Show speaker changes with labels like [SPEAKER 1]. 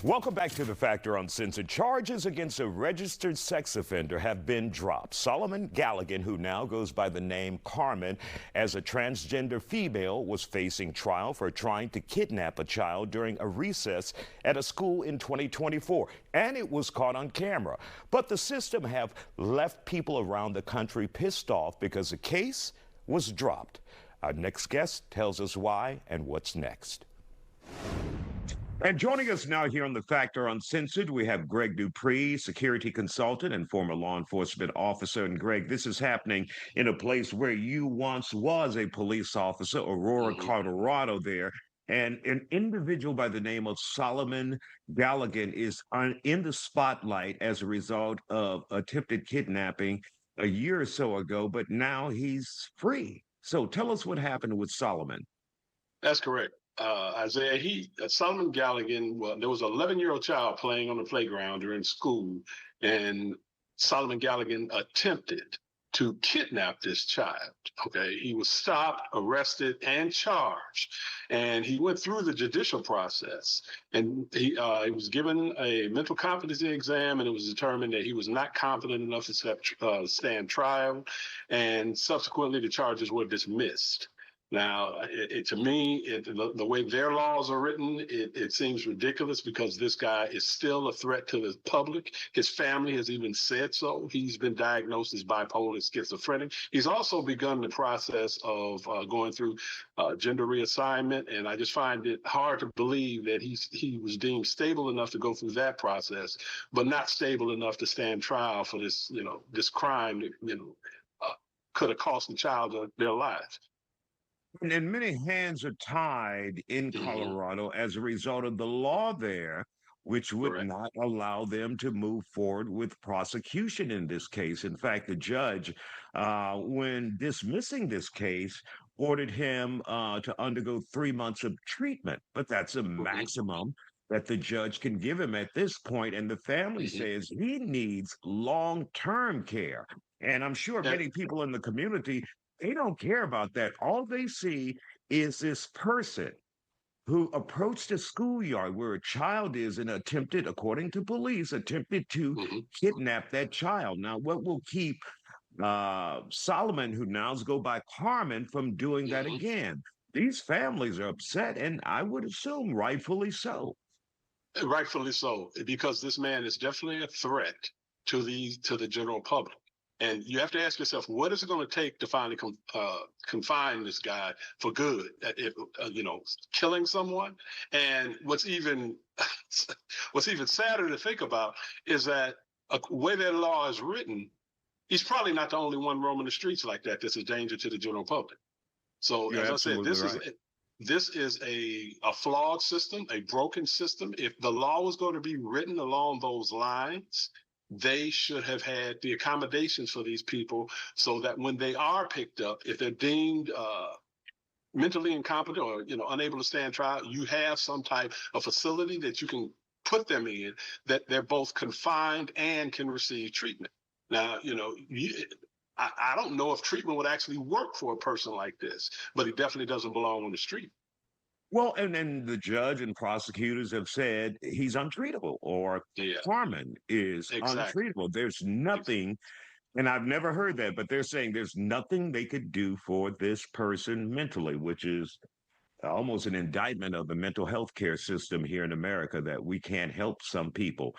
[SPEAKER 1] Welcome back to The Factor Uncensored. Charges against a registered sex offender have been dropped. Solomon Gallagher, who now goes by the name Carmen, as a transgender female, was facing trial for trying to kidnap a child during a recess at a school in 2024, and it was caught on camera. But the system have left people around the country pissed off because the case was dropped. Our next guest tells us why and what's next. And joining us now here on The Factor Uncensored, we have Greg Dupree, security consultant and former law enforcement officer. And Greg, this is happening in a place where you once was a police officer, Aurora, Colorado there. And an individual by the name of Solomon Gallagher is in the spotlight as a result of attempted kidnapping a year or so ago, but now he's free. So tell us what happened with Solomon.
[SPEAKER 2] That's correct. Isaiah, Solomon Gallagher, well, there was an 11-year-old child playing on the playground during school, and Solomon Gallagher attempted to kidnap this child. Okay, he was stopped, arrested, and charged, and he went through the judicial process, and he was given a mental competency exam, and it was determined that he was not competent enough to stand trial, and subsequently the charges were dismissed. Now, to me, the way their laws are written, it seems ridiculous because this guy is still a threat to the public. His family has even said so. He's been diagnosed as bipolar schizophrenic. He's also begun the process of going through gender reassignment, and I just find it hard to believe that he was deemed stable enough to go through that process, but not stable enough to stand trial for this, this crime that, could have cost the child their lives.
[SPEAKER 1] And many hands are tied in Colorado as a result of the law there, which would not allow them to move forward with prosecution in this case. In fact, the judge, when dismissing this case, ordered him to undergo 3 months of treatment. But that's a maximum that the judge can give him at this point. And the family says he needs long-term care. And I'm sure many people in the community, they don't care about that. All they see is this person who approached a schoolyard where a child is and attempted, according to police, attempted to kidnap that child. Now, what will keep Solomon, who now go by Carmen, from doing that again? These families are upset, and I would assume rightfully so.
[SPEAKER 2] Rightfully so, because this man is definitely a threat to the general public. And you have to ask yourself, what is it going to take to finally confine this guy for good? If, killing someone. And what's even sadder to think about is that the way that law is written, he's probably not the only one roaming the streets like that. That's a danger to the general public. So as I said, this is a flawed system, a broken system. If the law was going to be written along those lines, they should have had the accommodations for these people so that when they are picked up, if they're deemed mentally incompetent or unable to stand trial, you have some type of facility that you can put them in that they're both confined and can receive treatment. Now, I don't know if treatment would actually work for a person like this, but he definitely doesn't belong on the street.
[SPEAKER 1] Well, and then the judge and prosecutors have said he's untreatable, or Carmen is untreatable. There's nothing, and I've never heard that, but they're saying there's nothing they could do for this person mentally, which is almost an indictment of the mental health care system here in America, that we can't help some people.